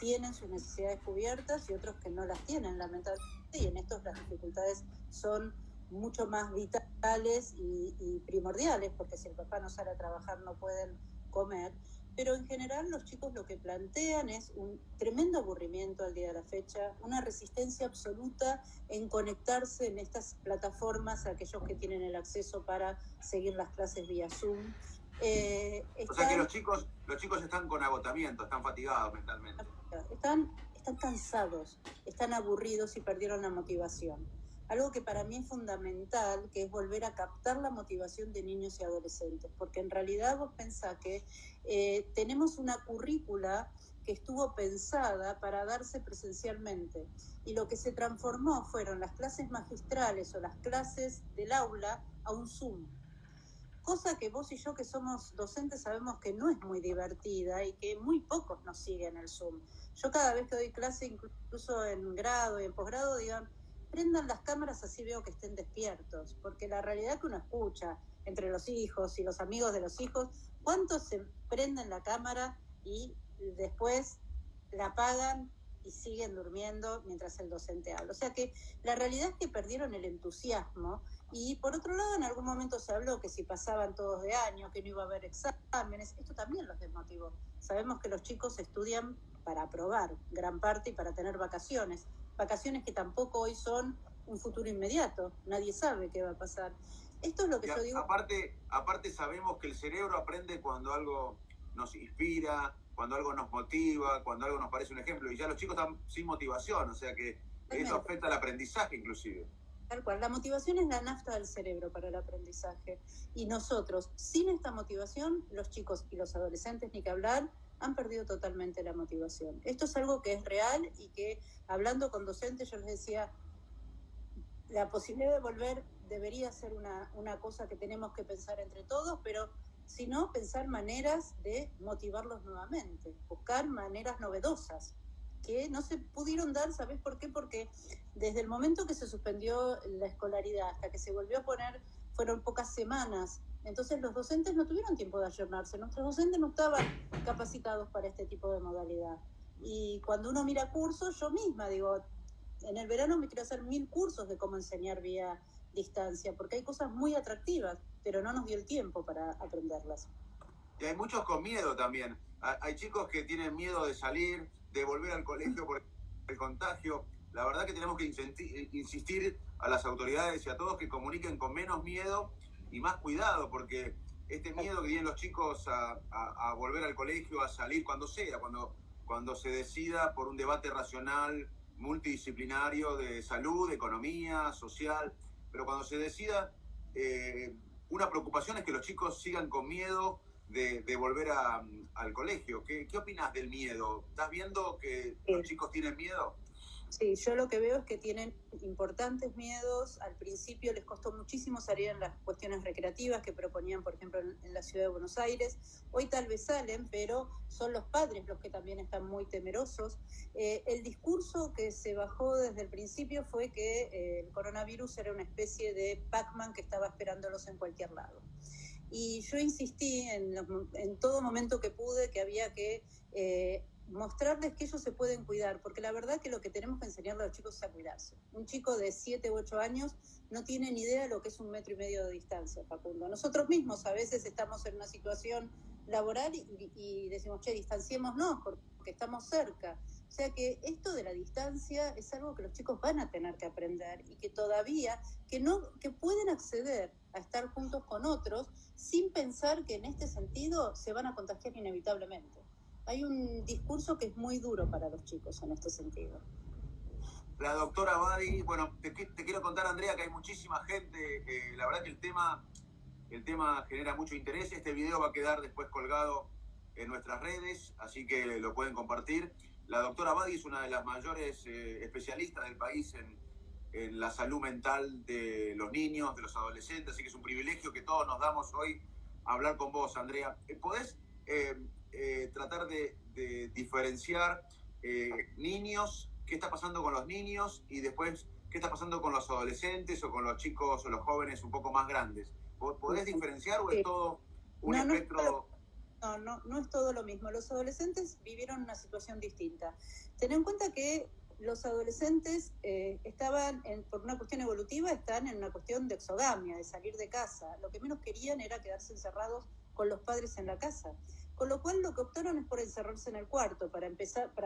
tienen sus necesidades cubiertas y otros que no las tienen, lamentablemente, y en estos las dificultades son mucho más vitales y primordiales, porque si el papá no sale a trabajar no pueden comer. Pero en general los chicos lo que plantean es un tremendo aburrimiento al día de la fecha, una resistencia absoluta en conectarse en estas plataformas, aquellos que tienen el acceso para seguir las clases vía Zoom. O sea que los chicos están con agotamiento, están fatigados mentalmente. Están cansados, están aburridos y perdieron la motivación. Algo que para mí es fundamental, que es volver a captar la motivación de niños y adolescentes, porque en realidad vos pensás que tenemos una currícula que estuvo pensada para darse presencialmente, y lo que se transformó fueron las clases magistrales o las clases del aula a un Zoom. Cosa que vos y yo, que somos docentes, sabemos que no es muy divertida y que muy pocos nos siguen el Zoom. Yo cada vez que doy clase, incluso en grado y en posgrado, digan, prendan las cámaras así veo que estén despiertos, porque la realidad que uno escucha entre los hijos y los amigos de los hijos, ¿cuántos se prenden la cámara y después la apagan y siguen durmiendo mientras el docente habla? O sea que la realidad es que perdieron el entusiasmo. Y por otro lado, en algún momento se habló que si pasaban todos de año, que no iba a haber exámenes, esto también los desmotivó. Sabemos que los chicos estudian para aprobar gran parte y para tener vacaciones que tampoco hoy son un futuro inmediato, nadie sabe qué va a pasar. Esto es lo que yo digo. Aparte sabemos que el cerebro aprende cuando algo nos inspira, cuando algo nos motiva, cuando algo nos parece un ejemplo, y ya los chicos están sin motivación, o sea que eso afecta al aprendizaje inclusive. Tal cual, la motivación es la nafta del cerebro para el aprendizaje, y nosotros, sin esta motivación, los chicos y los adolescentes, ni que hablar, han perdido totalmente la motivación. Esto es algo que es real y que, hablando con docentes, yo les decía, la posibilidad de volver debería ser una cosa que tenemos que pensar entre todos, pero si no, pensar maneras de motivarlos nuevamente, buscar maneras novedosas que no se pudieron dar. ¿Sabés por qué? Porque desde el momento que se suspendió la escolaridad hasta que se volvió a poner fueron pocas semanas. Entonces los docentes no tuvieron tiempo de ayornarse, nuestros docentes no estaban capacitados para este tipo de modalidad. Y cuando uno mira cursos, yo misma digo, en el verano me quiero hacer 1000 cursos de cómo enseñar vía distancia, porque hay cosas muy atractivas, pero no nos dio el tiempo para aprenderlas. Y hay muchos con miedo también. Hay chicos que tienen miedo de salir, de volver al colegio por el contagio. La verdad que tenemos que insistir a las autoridades y a todos que comuniquen con menos miedo y más cuidado, porque este miedo que tienen los chicos a volver al colegio, a salir cuando sea, cuando se decida por un debate racional, multidisciplinario de salud, economía, social, pero cuando se decida, una preocupación es que los chicos sigan con miedo de volver al colegio. ¿Qué opinas del miedo? ¿Estás viendo que los chicos tienen miedo? Sí, yo lo que veo es que tienen importantes miedos. Al principio les costó muchísimo salir en las cuestiones recreativas que proponían, por ejemplo, en la ciudad de Buenos Aires. Hoy tal vez salen, pero son los padres los que también están muy temerosos. El discurso que se bajó desde el principio fue que el coronavirus era una especie de Pac-Man que estaba esperándolos en cualquier lado. Y yo insistí en todo momento que pude que había que mostrarles que ellos se pueden cuidar, porque la verdad que lo que tenemos que enseñarle a los chicos es a cuidarse. Un chico de 7 u 8 años no tiene ni idea de lo que es 1,5 metros de distancia, Facundo. Nosotros mismos a veces estamos en una situación laboral y decimos, che, distanciémonos porque estamos cerca. O sea que esto de la distancia es algo que los chicos van a tener que aprender, y que todavía, que pueden acceder a estar juntos con otros sin pensar que en este sentido se van a contagiar inevitablemente. Hay un discurso que es muy duro para los chicos en este sentido. La doctora Abadi, bueno, te quiero contar, Andrea, que hay muchísima gente, la verdad que el tema genera mucho interés. Este video va a quedar después colgado en nuestras redes, así que lo pueden compartir. La doctora Abadi es una de las mayores especialistas del país en la salud mental de los niños, de los adolescentes, así que es un privilegio que todos nos damos hoy a hablar con vos, Andrea. ¿Podés tratar de diferenciar niños, qué está pasando con los niños, y después qué está pasando con los adolescentes o con los chicos o los jóvenes un poco más grandes? ¿Podés diferenciar o es todo un espectro? no es todo lo mismo. Los adolescentes vivieron una situación distinta. Ten en cuenta que los adolescentes estaban, por una cuestión evolutiva, están en una cuestión de exogamia, de salir de casa. Lo que menos querían era quedarse encerrados con los padres en la casa. Con lo cual lo que optaron es por encerrarse en el cuarto, para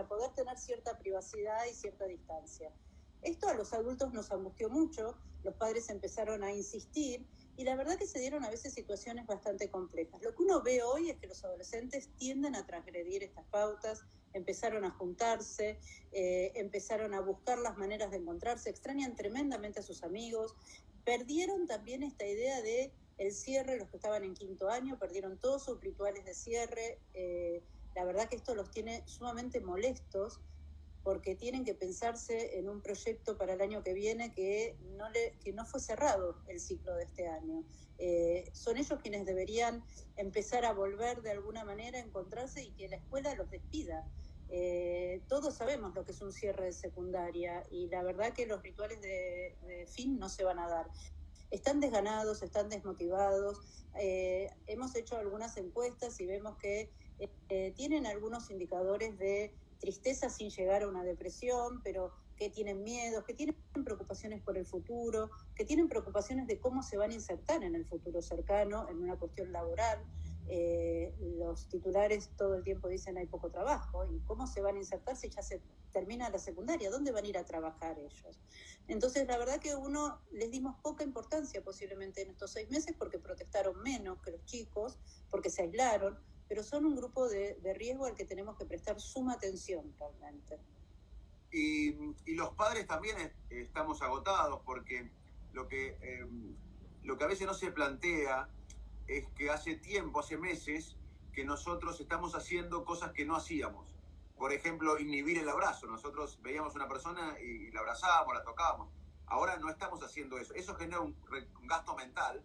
poder tener cierta privacidad y cierta distancia. Esto a los adultos nos angustió mucho, los padres empezaron a insistir, y la verdad que se dieron a veces situaciones bastante complejas. Lo que uno ve hoy es que los adolescentes tienden a transgredir estas pautas, empezaron a juntarse, empezaron a buscar las maneras de encontrarse, extrañan tremendamente a sus amigos, perdieron también esta idea de el cierre. Los que estaban en quinto año perdieron todos sus rituales de cierre. La verdad que esto los tiene sumamente molestos, porque tienen que pensarse en un proyecto para el año que viene que no fue cerrado el ciclo de este año. Son ellos quienes deberían empezar a volver de alguna manera a encontrarse y que la escuela los despida. Todos sabemos lo que es un cierre de secundaria, y la verdad que los rituales de fin no se van a dar. Están desganados, están desmotivados. Hemos hecho algunas encuestas y vemos que tienen algunos indicadores de tristeza sin llegar a una depresión, pero que tienen miedos, que tienen preocupaciones por el futuro, que tienen preocupaciones de cómo se van a insertar en el futuro cercano, en una cuestión laboral. Los titulares todo el tiempo dicen hay poco trabajo, y cómo se van a insertar si ya se termina la secundaria, ¿dónde van a ir a trabajar ellos? Entonces la verdad que les dimos poca importancia posiblemente en estos 6 meses, porque protestaron menos que los chicos, porque se aislaron, pero son un grupo de riesgo al que tenemos que prestar suma atención realmente. Y los padres también estamos agotados, porque lo que a veces no se plantea es que hace tiempo, hace meses, que nosotros estamos haciendo cosas que no hacíamos. Por ejemplo, inhibir el abrazo. Nosotros veíamos a una persona y la abrazábamos, la tocábamos. Ahora no estamos haciendo eso. Eso genera un gasto mental,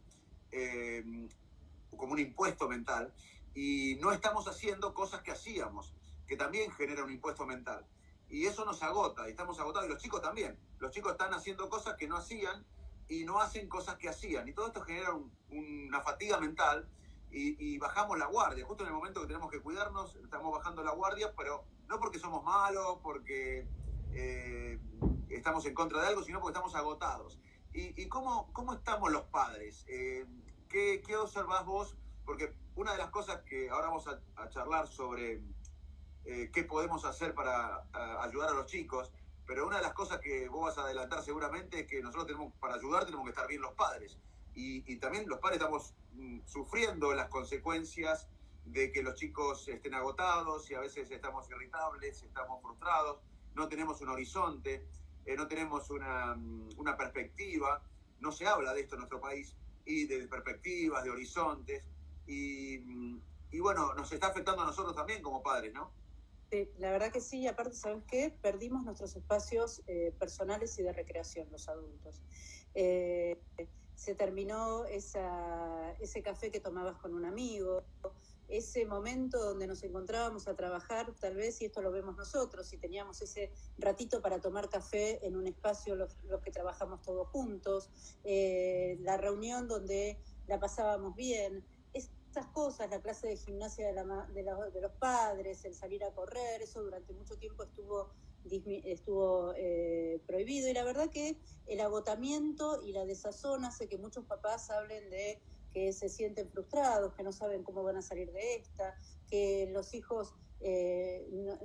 como un impuesto mental, y no estamos haciendo cosas que hacíamos, que también genera un impuesto mental. Y eso nos agota, y estamos agotados, y los chicos también. Los chicos están haciendo cosas que no hacían y no hacen cosas que hacían. Y todo esto genera una fatiga mental, y bajamos la guardia. Justo en el momento que tenemos que cuidarnos, estamos bajando la guardia, pero no porque somos malos, porque estamos en contra de algo, sino porque estamos agotados. ¿Y cómo estamos los padres? ¿Qué observás vos? Porque una de las cosas que ahora vamos a charlar sobre qué podemos hacer para ayudar a los chicos, pero una de las cosas que vos vas a adelantar seguramente es que nosotros para ayudar tenemos que estar bien los padres. Y también los padres estamos sufriendo las consecuencias de que los chicos estén agotados, y a veces estamos irritables, estamos frustrados, no tenemos un horizonte, no tenemos una perspectiva. No se habla de esto en nuestro país, y de perspectivas, de horizontes, y bueno, nos está afectando a nosotros también como padres, ¿no? Sí, la verdad que sí. Y aparte, ¿sabes qué? Perdimos nuestros espacios personales y de recreación, los adultos. Se terminó ese café que tomabas con un amigo, ese momento donde nos encontrábamos a trabajar, tal vez, y esto lo vemos nosotros, y teníamos ese ratito para tomar café en un espacio los que trabajamos todos juntos, la reunión donde la pasábamos bien. Estas cosas, la clase de gimnasia de los padres, el salir a correr, eso durante mucho tiempo estuvo prohibido, y la verdad que el agotamiento y la desazón hace que muchos papás hablen de que se sienten frustrados, que no saben cómo van a salir de esta, que los hijos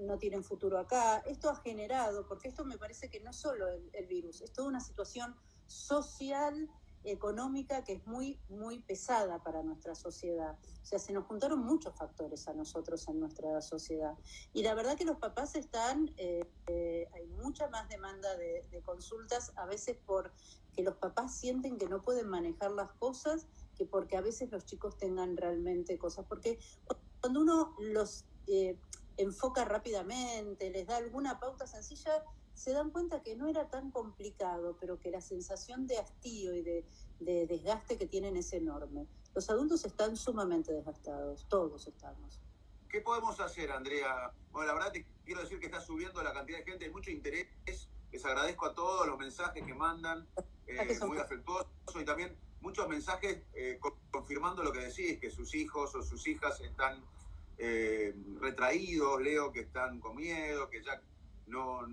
no tienen futuro acá. Esto ha generado, porque esto me parece que no es solo el virus, es toda una situación social, económica, que es muy, muy pesada para nuestra sociedad. O sea, se nos juntaron muchos factores a nosotros en nuestra sociedad. Y la verdad que los papás hay mucha más demanda de consultas, a veces porque los papás sienten que no pueden manejar las cosas, que porque a veces los chicos tengan realmente cosas. Porque cuando uno los enfoca rápidamente, les da alguna pauta sencilla, se dan cuenta que no era tan complicado, pero que la sensación de hastío y de desgaste que tienen es enorme. Los adultos están sumamente desgastados, todos estamos. ¿Qué podemos hacer, Andrea? Bueno, la verdad te quiero decir que está subiendo la cantidad de gente, hay mucho interés. Les agradezco a todos los mensajes que mandan, muy afectuosos, y también muchos mensajes confirmando lo que decís, que sus hijos o sus hijas están retraídos, leo que están con miedo, que ya no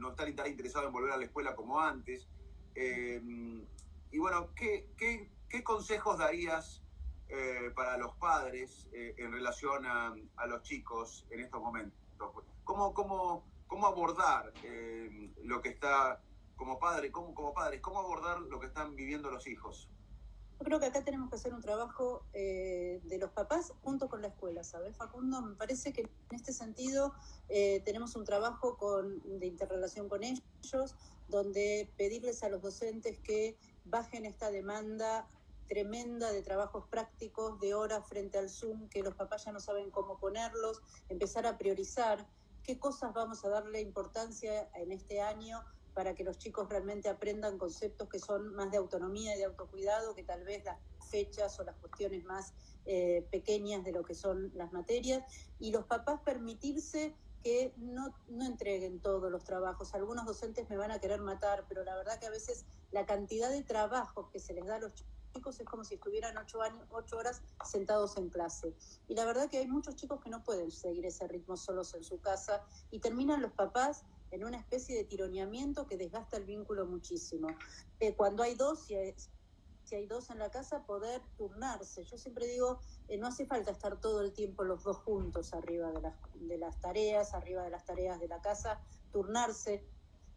están tan interesados en volver a la escuela como antes. Y bueno, ¿qué consejos darías para los padres en relación a los chicos en estos momentos? ¿Cómo abordar lo que está como padres, cómo abordar lo que están viviendo los hijos? Yo creo que acá tenemos que hacer un trabajo de los papás junto con la escuela, ¿sabes, Facundo? Me parece que en este sentido tenemos un trabajo de interrelación con ellos, donde pedirles a los docentes que bajen esta demanda tremenda de trabajos prácticos, de horas frente al Zoom, que los papás ya no saben cómo ponerlos, empezar a priorizar qué cosas vamos a darle importancia en este año para que los chicos realmente aprendan conceptos que son más de autonomía y de autocuidado, que tal vez las fechas o las cuestiones más pequeñas de lo que son las materias, y los papás permitirse que no entreguen todos los trabajos. Algunos docentes me van a querer matar, pero la verdad que a veces la cantidad de trabajo que se les da a los chicos es como si estuvieran 8 horas sentados en clase. Y la verdad que hay muchos chicos que no pueden seguir ese ritmo solos en su casa y terminan los papás en una especie de tironeamiento que desgasta el vínculo muchísimo. Cuando hay dos, si hay dos en la casa, poder turnarse. Yo siempre digo, no hace falta estar todo el tiempo los dos juntos arriba de las tareas, arriba de las tareas de la casa, turnarse,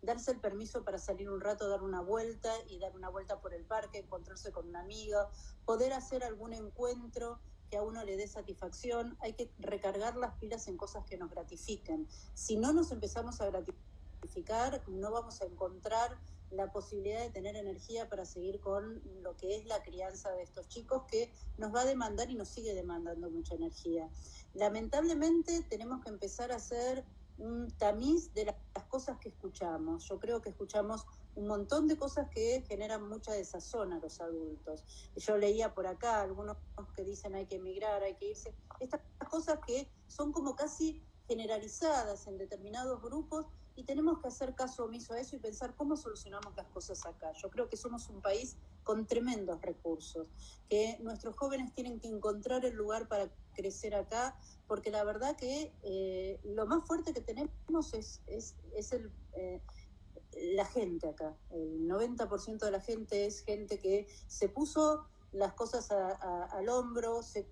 darse el permiso para salir un rato, dar una vuelta y dar una vuelta por el parque, encontrarse con una amiga, poder hacer algún encuentro que a uno le dé satisfacción. Hay que recargar las pilas en cosas que nos gratifiquen. Si no nos empezamos a gratificar, no vamos a encontrar la posibilidad de tener energía para seguir con lo que es la crianza de estos chicos, que nos va a demandar y nos sigue demandando mucha energía. Lamentablemente tenemos que empezar a hacer un tamiz de las cosas que escuchamos. Yo creo que escuchamos un montón de cosas que generan mucha desazón a los adultos. Yo leía por acá algunos que dicen hay que emigrar, hay que irse. Estas cosas que son como casi generalizadas en determinados grupos, y tenemos que hacer caso omiso a eso y pensar cómo solucionamos las cosas acá. Yo creo que somos un país con tremendos recursos, que nuestros jóvenes tienen que encontrar el lugar para crecer acá, porque la verdad que lo más fuerte que tenemos es la gente acá. El 90% de la gente es gente que se puso las cosas al hombro, se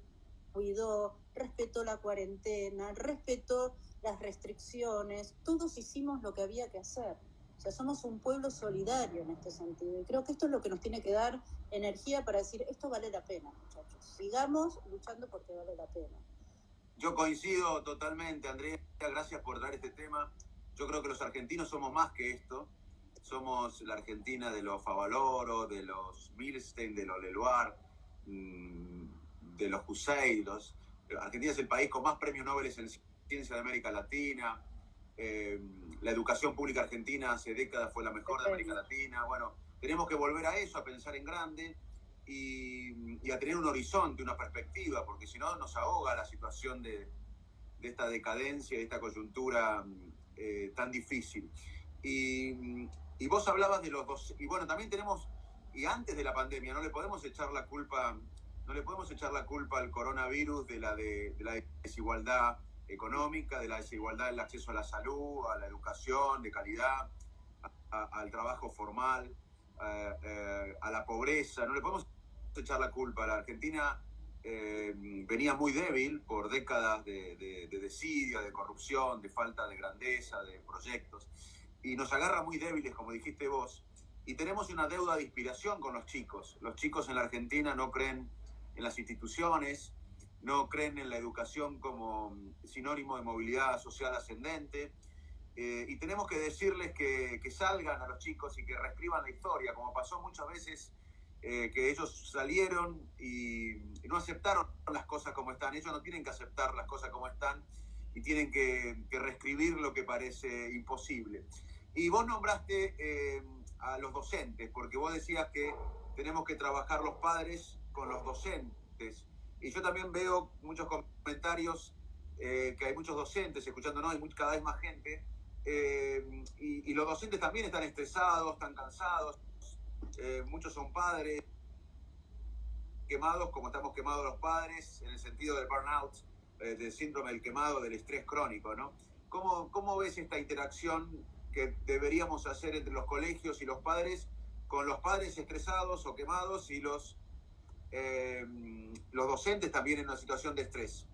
cuidó, respetó la cuarentena, respetó las restricciones. Todos hicimos lo que había que hacer. O sea, somos un pueblo solidario en este sentido. Y creo que esto es lo que nos tiene que dar energía para decir, esto vale la pena, muchachos. Sigamos luchando porque vale la pena. Yo coincido totalmente, Andrea. Gracias por dar este tema. Yo creo que los argentinos somos más que esto. Somos la Argentina de los Favaloro, de los Milstein, de los Leloir, de los Hussein. Argentina es el país con más premios Nobel en ciencia de América Latina. La educación pública argentina hace décadas fue la mejor de América Latina. Bueno, tenemos que volver a eso, a pensar en grande y a tener un horizonte, una perspectiva, porque si no nos ahoga la situación de esta decadencia, de esta coyuntura tan difícil. Y vos hablabas de los dos, y bueno, también tenemos, y antes de la pandemia, no le podemos echar la culpa al coronavirus de la desigualdad económica, de la desigualdad en el acceso a la salud, a la educación de calidad, al trabajo formal, a la pobreza. No le podemos echar la culpa. La Argentina venía muy débil por décadas de desidia, de corrupción, de falta de grandeza, de proyectos, y nos agarra muy débiles, como dijiste vos, y tenemos una deuda de inspiración con los chicos. Los chicos en la Argentina no creen en las instituciones, no creen en la educación como sinónimo de movilidad social ascendente, y tenemos que decirles que salgan a los chicos y que reescriban la historia, como pasó muchas veces, que ellos salieron y no aceptaron las cosas como están. Ellos no tienen que aceptar las cosas como están y tienen que reescribir lo que parece imposible. Y vos nombraste a los docentes, porque vos decías que tenemos que trabajar los padres con los docentes. Y yo también veo muchos comentarios que hay muchos docentes escuchándonos, hay cada vez más gente, y los docentes también están estresados, están cansados. Muchos son padres quemados, como estamos quemados los padres, en el sentido del burnout. del síndrome del quemado, del estrés crónico, ¿no? ¿Cómo ves esta interacción que deberíamos hacer entre los colegios y los padres, con los padres estresados o quemados y los docentes también en una situación de estrés?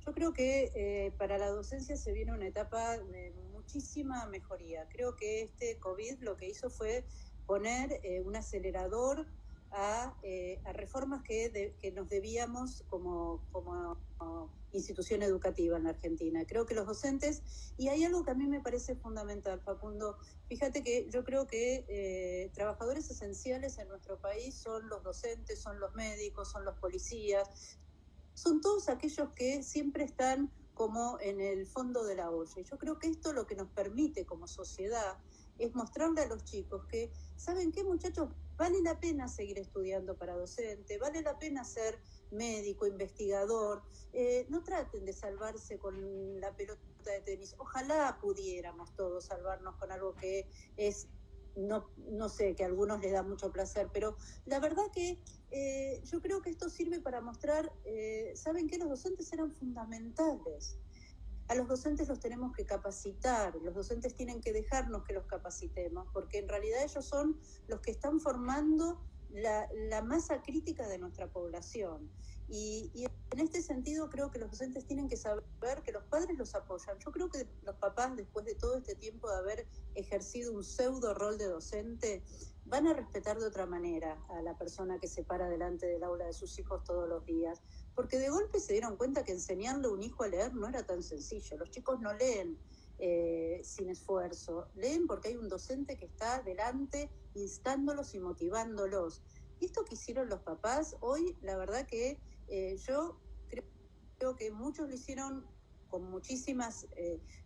Yo creo que para la docencia se viene una etapa de muchísima mejoría. Creo que este COVID lo que hizo fue poner un acelerador a reformas que nos debíamos como institución educativa en la Argentina. Creo que los docentes, y hay algo que a mí me parece fundamental, Facundo, fíjate que yo creo que trabajadores esenciales en nuestro país son los docentes, son los médicos, son los policías, son todos aquellos que siempre están como en el fondo de la olla. Y yo creo que esto lo que nos permite como sociedad es mostrarle a los chicos que, ¿saben qué, muchachos? Vale la pena seguir estudiando para docente, vale la pena ser médico, investigador. No traten de salvarse con la pelota de tenis. Ojalá pudiéramos todos salvarnos con algo que es, no sé, que a algunos les da mucho placer, pero la verdad que yo creo que esto sirve para mostrar, ¿saben qué? Los docentes eran fundamentales. A los docentes los tenemos que capacitar, los docentes tienen que dejarnos que los capacitemos, porque en realidad ellos son los que están formando la masa crítica de nuestra población. Y en este sentido creo que los docentes tienen que saber que los padres los apoyan. Yo creo que los papás, después de todo este tiempo de haber ejercido un pseudo rol de docente, van a respetar de otra manera a la persona que se para delante del aula de sus hijos todos los días, porque de golpe se dieron cuenta que enseñarle a un hijo a leer no era tan sencillo. Los chicos no leen sin esfuerzo, leen porque hay un docente que está delante instándolos y motivándolos. Y esto que hicieron los papás hoy, la verdad que yo creo que muchos lo hicieron con muchísimas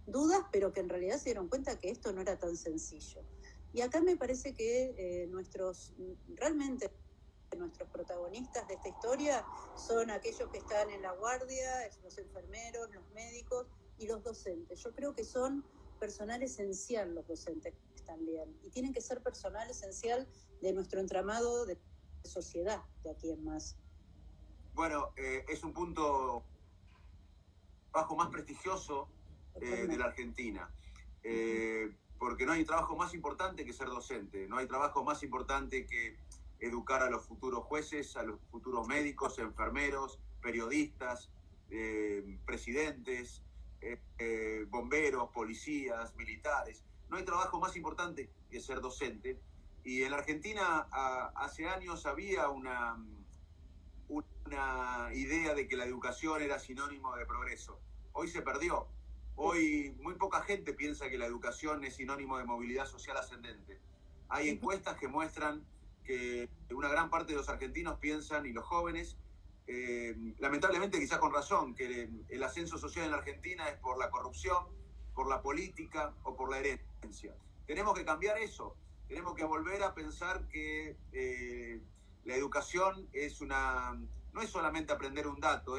dudas, pero que en realidad se dieron cuenta que esto no era tan sencillo. Y acá me parece que realmente nuestros protagonistas de esta historia son aquellos que están en la guardia, los enfermeros, los médicos y los docentes. Yo creo que son personal esencial los docentes también, y tienen que ser personal esencial de nuestro entramado de sociedad de aquí en más. Bueno, es un punto trabajo más prestigioso de la Argentina, porque no hay trabajo más importante que ser docente, no hay trabajo más importante que educar a los futuros jueces, a los futuros médicos, enfermeros, periodistas, presidentes, bomberos, policías, militares. No hay trabajo más importante que ser docente. Y en la Argentina hace años había una idea de que la educación era sinónimo de progreso. Hoy se perdió. Hoy muy poca gente piensa que la educación es sinónimo de movilidad social ascendente. Hay encuestas que muestran que una gran parte de los argentinos piensan, y los jóvenes, lamentablemente quizás con razón, que el ascenso social en la Argentina es por la corrupción, por la política o por la herencia. Tenemos que cambiar eso. Tenemos que volver a pensar que la educación no es solamente aprender un dato,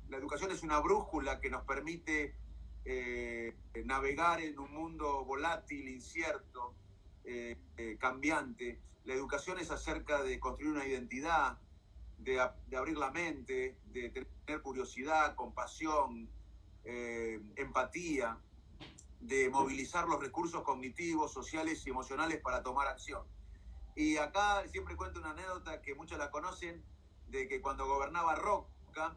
la educación es una brújula que nos permite navegar en un mundo volátil, incierto, cambiante. La educación es acerca de construir una identidad, de abrir la mente, de tener curiosidad, compasión, empatía, de movilizar los recursos cognitivos, sociales y emocionales para tomar acción. Y acá siempre cuento una anécdota que muchos la conocen, de que cuando gobernaba Roca,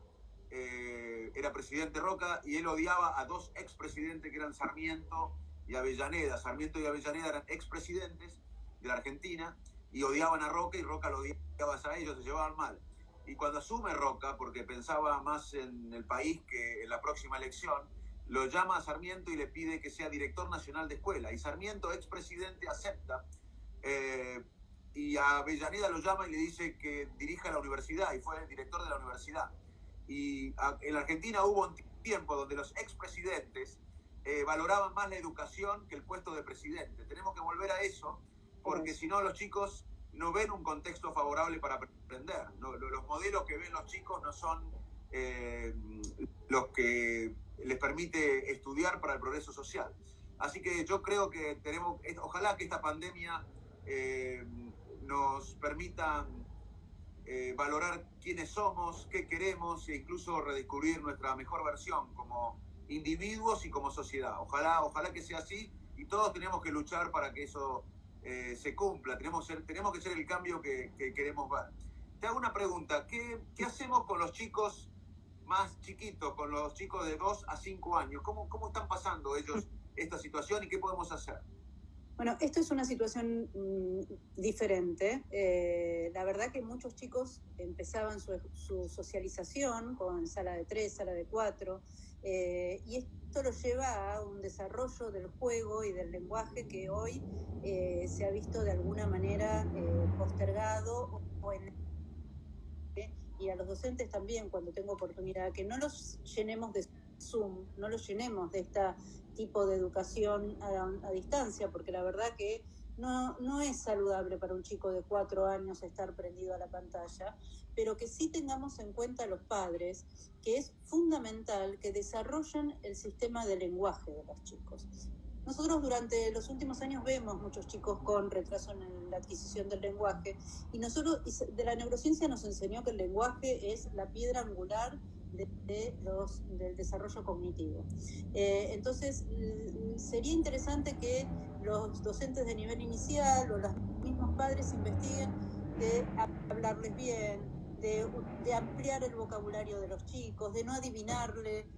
era presidente Roca, y él odiaba a dos expresidentes que eran Sarmiento y Avellaneda. Sarmiento y Avellaneda eran expresidentes de la Argentina y odiaban a Roca, y Roca lo odiaba a ellos, se llevaban mal. Y cuando asume Roca, porque pensaba más en el país que en la próxima elección, lo llama a Sarmiento y le pide que sea director nacional de escuela. Y Sarmiento, expresidente, acepta. Y a Avellaneda lo llama y le dice que dirija la universidad, y fue el director de la universidad. Y en la Argentina hubo un tiempo donde los expresidentes valoraban más la educación que el puesto de presidente. Tenemos que volver a eso, porque si no los chicos no ven un contexto favorable para aprender. Los modelos que ven los chicos no son los que les permite estudiar para el progreso social. Así que yo creo que ojalá que esta pandemia nos permita valorar quiénes somos, qué queremos e incluso redescubrir nuestra mejor versión como individuos y como sociedad. Ojalá que sea así y todos tenemos que luchar para que eso se cumpla. Tenemos que ser el cambio que queremos ver. Te hago una pregunta. ¿Qué hacemos con los chicos más chiquitos, con los chicos de 2 a 5 años? ¿Cómo están pasando ellos esta situación y qué podemos hacer? Bueno, esto es una situación diferente. La verdad que muchos chicos empezaban su socialización con sala de 3, sala de 4, y esto lo lleva a un desarrollo del juego y del lenguaje que hoy se ha visto de alguna manera postergado o en y a los docentes también, cuando tengo oportunidad, que no los llenemos de Zoom, no los llenemos de este tipo de educación a distancia, porque la verdad que no es saludable para un chico de 4 años estar prendido a la pantalla, pero que sí tengamos en cuenta a los padres, que es fundamental que desarrollen el sistema de lenguaje de los chicos. Nosotros durante los últimos años vemos muchos chicos con retraso en la adquisición del lenguaje y nosotros de la neurociencia nos enseñó que el lenguaje es la piedra angular del desarrollo cognitivo. Entonces sería interesante que los docentes de nivel inicial o los mismos padres investiguen de hablarles bien, de ampliar el vocabulario de los chicos, de no adivinarle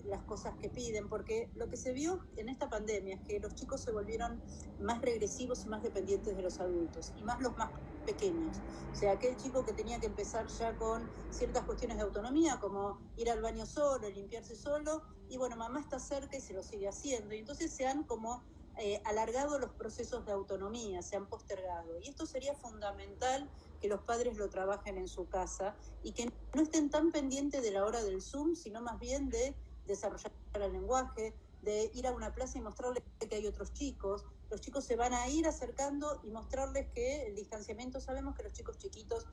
las cosas que piden, porque lo que se vio en esta pandemia es que los chicos se volvieron más regresivos y más dependientes de los adultos, y más los más pequeños. O sea, aquel chico que tenía que empezar ya con ciertas cuestiones de autonomía, como ir al baño solo, limpiarse solo, y bueno, mamá está cerca y se lo sigue haciendo. Y entonces se han como alargado los procesos de autonomía, se han postergado. Y esto sería fundamental que los padres lo trabajen en su casa y que no estén tan pendientes de la hora del Zoom, sino más bien de desarrollar el lenguaje, de ir a una plaza y mostrarles que hay otros chicos. Los chicos se van a ir acercando y mostrarles que el distanciamiento, sabemos que los chicos chiquitos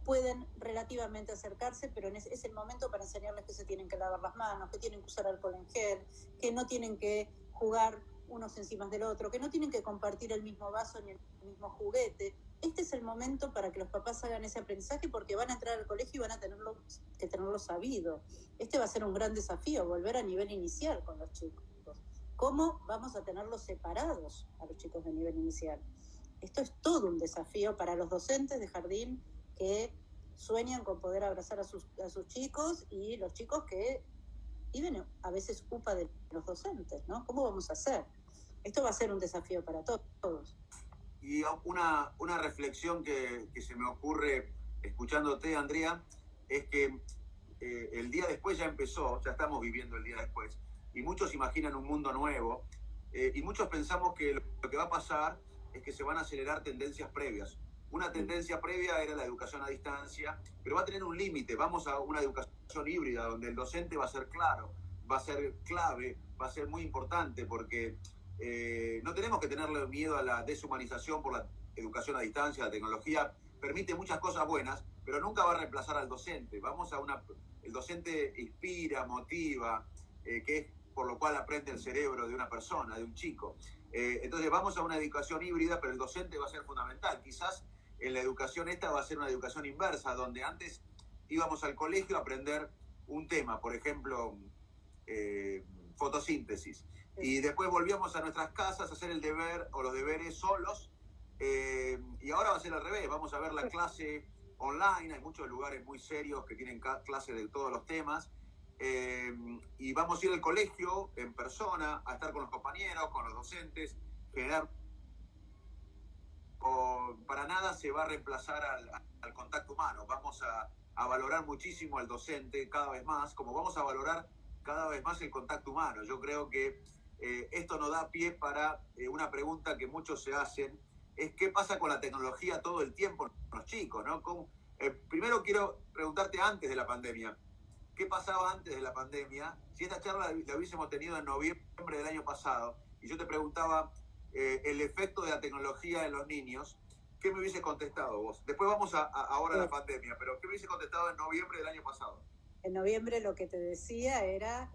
pueden relativamente acercarse, pero es el momento para enseñarles que se tienen que lavar las manos, que tienen que usar alcohol en gel, que no tienen que jugar unos encima del otro, que no tienen que compartir el mismo vaso ni el mismo juguete. Este es el momento para que los papás hagan ese aprendizaje, porque van a entrar al colegio y van a que tenerlo sabido. Este va a ser un gran desafío, volver a nivel inicial con los chicos. ¿Cómo vamos a tenerlos separados a los chicos de nivel inicial? Esto es todo un desafío para los docentes de jardín que sueñan con poder abrazar a sus chicos, y los chicos que viven a veces culpa de los docentes, ¿no? ¿Cómo vamos a hacer? Esto va a ser un desafío para todos. Y una reflexión que se me ocurre escuchándote, Andrea, es que el día después ya empezó, ya estamos viviendo el día después, y muchos imaginan un mundo nuevo, y muchos pensamos que lo que va a pasar es que se van a acelerar tendencias previas. Una tendencia previa era la educación a distancia, pero va a tener un límite. Vamos a una educación híbrida donde el docente va a ser claro, va a ser clave, va a ser muy importante, porque no tenemos que tenerle miedo a la deshumanización por la educación a distancia. La tecnología permite muchas cosas buenas, pero nunca va a reemplazar al docente. El docente inspira, motiva, que es por lo cual aprende el cerebro de una persona, de un chico. Entonces vamos a una educación híbrida, pero el docente va a ser fundamental. Quizás en la educación esta va a ser una educación inversa, donde antes íbamos al colegio a aprender un tema, por ejemplo, fotosíntesis, y después volvíamos a nuestras casas a hacer el deber o los deberes solos, y ahora va a ser al revés. Vamos a ver la clase online. Hay muchos lugares muy serios que tienen clases de todos los temas, y vamos a ir al colegio en persona a estar con los compañeros, con los docentes, generar. Para nada se va a reemplazar al contacto humano. Vamos a valorar muchísimo al docente cada vez más, como vamos a valorar cada vez más el contacto humano. Yo creo que esto nos da pie para una pregunta que muchos se hacen, es qué pasa con la tecnología todo el tiempo con los chicos, ¿no? Primero quiero preguntarte, antes de la pandemia, ¿qué pasaba antes de la pandemia? Si esta charla la hubiésemos tenido en noviembre del año pasado y yo te preguntaba el efecto de la tecnología en los niños, ¿qué me hubiese contestado vos? Después vamos ahora a la pandemia, pero ¿qué me hubiese contestado en noviembre del año pasado? En noviembre lo que te decía era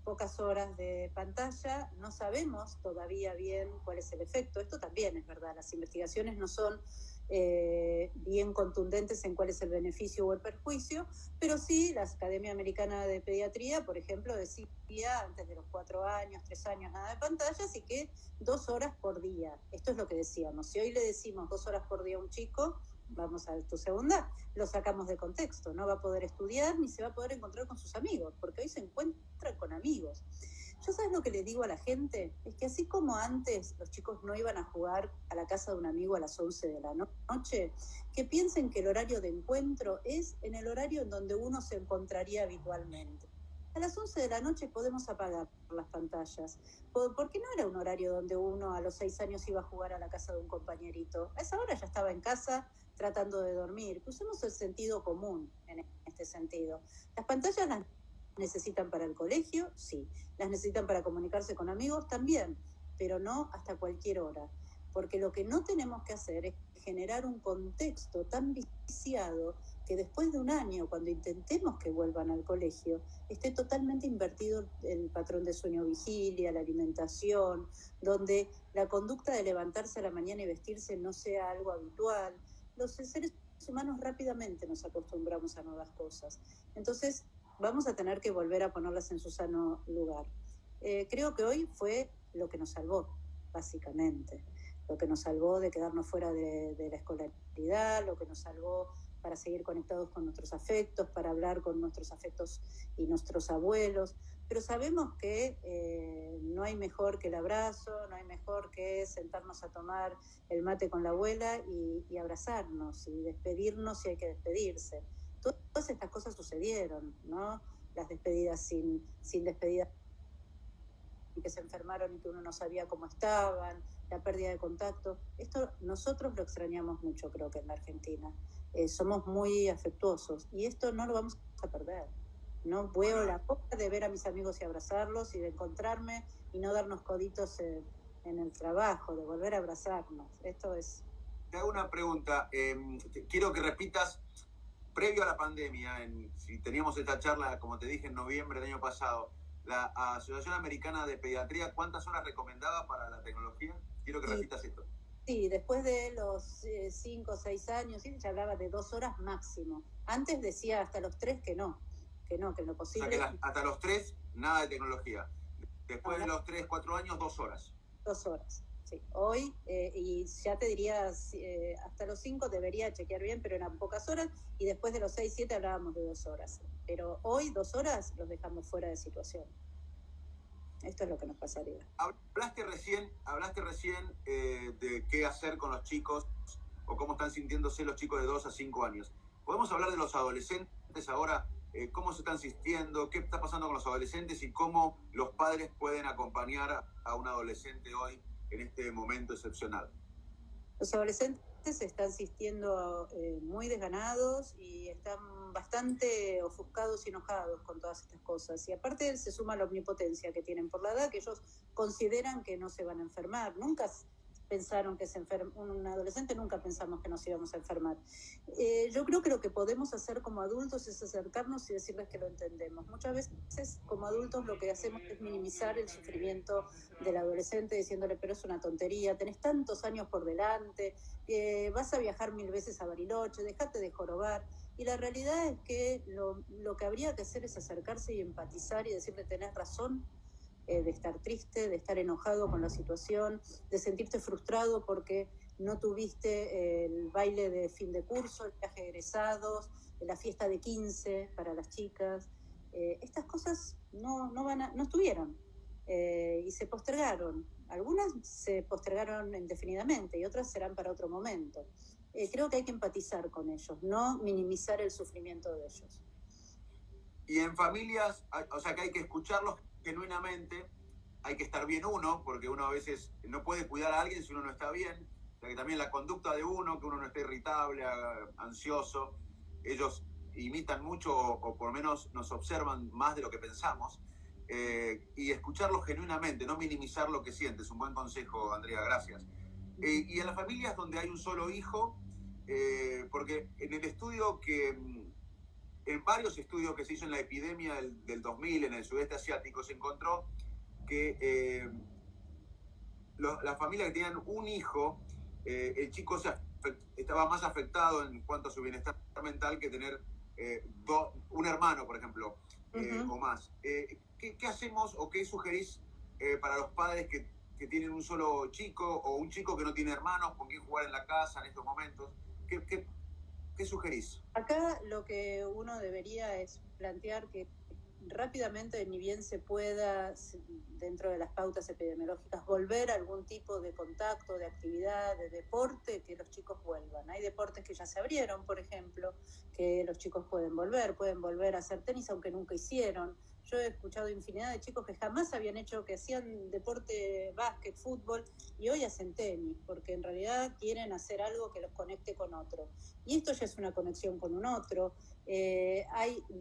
pocas horas de pantalla, no sabemos todavía bien cuál es el efecto, esto también es verdad, las investigaciones no son bien contundentes en cuál es el beneficio o el perjuicio, pero sí la Academia Americana de Pediatría, por ejemplo, decía antes de los 4 años, 3 años, nada de pantallas y que 2 horas por día, esto es lo que decíamos, si hoy le decimos 2 horas por día a un chico, vamos a tu segunda, lo sacamos de contexto, no va a poder estudiar ni se va a poder encontrar con sus amigos, porque hoy se encuentran con amigos. Yo, ¿sabes lo que le digo a la gente? Es que así como antes los chicos no iban a jugar a la casa de un amigo a las 11 de la noche, que piensen que el horario de encuentro es en el horario en donde uno se encontraría habitualmente. A las 11 de la noche podemos apagar las pantallas, porque no era un horario donde uno a los 6 años iba a jugar a la casa de un compañerito. A esa hora ya estaba en casa tratando de dormir. Usemos el sentido común en este sentido. Las pantallas las necesitan para el colegio, sí. Las necesitan para comunicarse con amigos, también, pero no hasta cualquier hora. Porque lo que no tenemos que hacer es generar un contexto tan viciado que después de un año, cuando intentemos que vuelvan al colegio, esté totalmente invertido el patrón de sueño-vigilia, la alimentación, donde la conducta de levantarse a la mañana y vestirse no sea algo habitual. Los seres humanos rápidamente nos acostumbramos a nuevas cosas. Entonces, vamos a tener que volver a ponerlas en su sano lugar. Creo que hoy fue lo que nos salvó, básicamente. Lo que nos salvó de quedarnos fuera de la escolaridad, lo que nos salvó para seguir conectados con nuestros afectos, para hablar con nuestros afectos y nuestros abuelos. Pero sabemos que no hay mejor que el abrazo, no hay mejor que sentarnos a tomar el mate con la abuela y abrazarnos y despedirnos si hay que despedirse. Todas estas cosas sucedieron, ¿no? Las despedidas sin despedida, que se enfermaron y que uno no sabía cómo estaban, la pérdida de contacto. Esto nosotros lo extrañamos mucho, creo que en la Argentina. Somos muy afectuosos y esto no lo vamos a perder. No veo la boca de ver a mis amigos y abrazarlos y de encontrarme y no darnos coditos en el trabajo, de volver a abrazarnos. Esto es... Te hago una pregunta. Quiero que repitas, previo a la pandemia, si teníamos esta charla, como te dije, en noviembre del año pasado, la Asociación Americana de Pediatría, ¿cuántas horas recomendaba para la tecnología? Quiero que repitas esto. Sí, después de los 5 o 6 años, ¿sí? Ya hablaba de 2 horas máximo. Antes decía hasta los 3 que no, que en lo posible. O sea, que hasta los 3, nada de tecnología. Después de los 3, 4 años, 2 horas. 2 horas, sí. Hoy, y ya te diría, hasta los 5 debería chequear bien, pero eran pocas horas, y después de los 6, 7 hablábamos de 2 horas. Pero hoy 2 horas los dejamos fuera de situación. Esto es lo que nos pasaría. Hablaste recién de qué hacer con los chicos o cómo están sintiéndose los chicos de 2 a 5 años. ¿Podemos hablar de los adolescentes ahora? ¿Cómo se están sintiendo? ¿Qué está pasando con los adolescentes? Y cómo los padres pueden acompañar a un adolescente hoy en este momento excepcional. Los adolescentes se están sintiendo muy desganados y están bastante ofuscados y enojados con todas estas cosas. Y aparte se suma la omnipotencia que tienen por la edad, que ellos consideran que no se van a enfermar. Nunca pensaron que se enferma, un adolescente nunca pensamos que nos íbamos a enfermar. Yo creo que lo que podemos hacer como adultos es acercarnos y decirles que lo entendemos. Muchas veces como adultos lo que hacemos es minimizar el sufrimiento del adolescente diciéndole, pero es una tontería, tenés tantos años por delante, vas a viajar 1000 veces a Bariloche, dejate de jorobar. Y la realidad es que lo que habría que hacer es acercarse y empatizar y decirle, tenés razón, de estar triste, de estar enojado con la situación, de sentirte frustrado porque no tuviste el baile de fin de curso, el viaje de egresados, la fiesta de 15 para las chicas. Estas cosas no estuvieron y se postergaron. Algunas se postergaron indefinidamente y otras serán para otro momento. Creo que hay que empatizar con ellos, no minimizar el sufrimiento de ellos. Y en familias, o sea que hay que escucharlos genuinamente, hay que estar bien uno, porque uno a veces no puede cuidar a alguien si uno no está bien, o sea que también la conducta de uno, que uno no esté irritable, ansioso, ellos imitan mucho o por lo menos nos observan más de lo que pensamos, y escucharlos genuinamente, no minimizar lo que sientes. Es un buen consejo, Andrea, gracias. Y en las familias donde hay un solo hijo, porque en el estudio que en varios estudios que se hizo en la epidemia del 2000 en el sudeste asiático, se encontró que las familias que tenían un hijo, el chico estaba más afectado en cuanto a su bienestar mental que tener un hermano, por ejemplo, o más. ¿Qué hacemos o qué sugerís para los padres que tienen un solo chico o un chico que no tiene hermanos con quien jugar en la casa en estos momentos? ¿Qué sugerís? Acá lo que uno debería es plantear que rápidamente, ni bien se pueda, dentro de las pautas epidemiológicas, volver a algún tipo de contacto, de actividad, de deporte, que los chicos vuelvan. Hay deportes que ya se abrieron, por ejemplo, que los chicos pueden volver a hacer tenis, aunque nunca hicieron. Yo he escuchado infinidad de chicos que jamás habían hecho, que hacían deporte, básquet, fútbol, y hoy hacen tenis, porque en realidad quieren hacer algo que los conecte con otro. Y esto ya es una conexión con un otro. De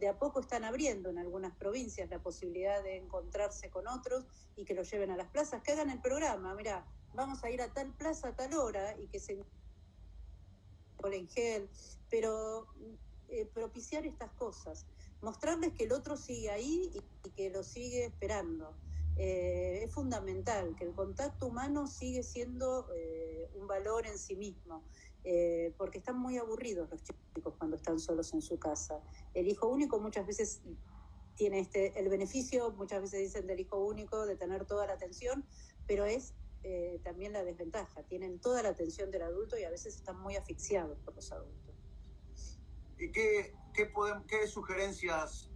a poco están abriendo en algunas provincias la posibilidad de encontrarse con otros y que los lleven a las plazas, que hagan el programa, mira, vamos a ir a tal plaza a tal hora y que se en gel, pero propiciar estas cosas, mostrarles que el otro sigue ahí y que lo sigue esperando. Es fundamental, que el contacto humano sigue siendo un valor en sí mismo, porque están muy aburridos los chicos cuando están solos en su casa. El hijo único muchas veces tiene el beneficio, muchas veces dicen del hijo único, de tener toda la atención, pero es también la desventaja. Tienen toda la atención del adulto y a veces están muy asfixiados por los adultos. ¿Y qué sugerencias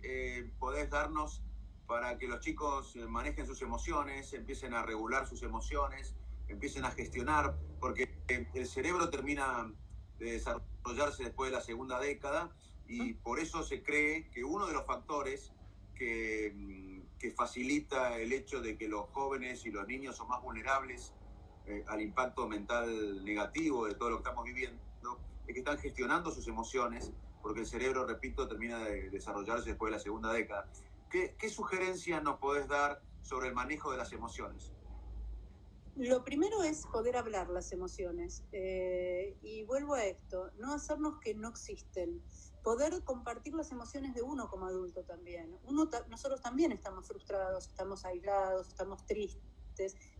podés darnos para que los chicos manejen sus emociones, empiecen a regular sus emociones, empiecen a gestionar? Porque el cerebro termina de desarrollarse después de la segunda década y por eso se cree que uno de los factores que facilita el hecho de que los jóvenes y los niños son más vulnerables al impacto mental negativo de todo lo que estamos viviendo, es que están gestionando sus emociones, porque el cerebro, repito, termina de desarrollarse después de la segunda década. ¿Qué sugerencias nos podés dar sobre el manejo de las emociones? Lo primero es poder hablar las emociones. Y vuelvo a esto, no hacernos que no existen. Poder compartir las emociones de uno como adulto también. Nosotros también estamos frustrados, estamos aislados, estamos tristes,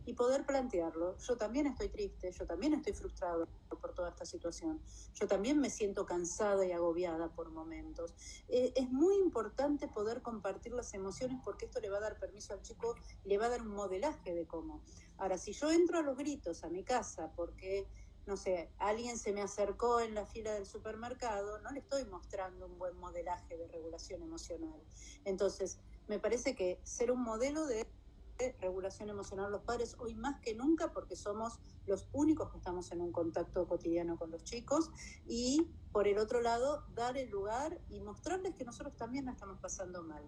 y poder plantearlo. Yo también estoy triste, yo también estoy frustrado por toda esta situación. Yo también me siento cansada y agobiada por momentos. Es muy importante poder compartir las emociones porque esto le va a dar permiso al chico, le va a dar un modelaje de cómo. Ahora, si yo entro a los gritos a mi casa porque, no sé, alguien se me acercó en la fila del supermercado, no le estoy mostrando un buen modelaje de regulación emocional. Entonces, me parece que ser un modelo de regulación emocional los padres hoy más que nunca, porque somos los únicos que estamos en un contacto cotidiano con los chicos, y por el otro lado dar el lugar y mostrarles que nosotros también la estamos pasando mal.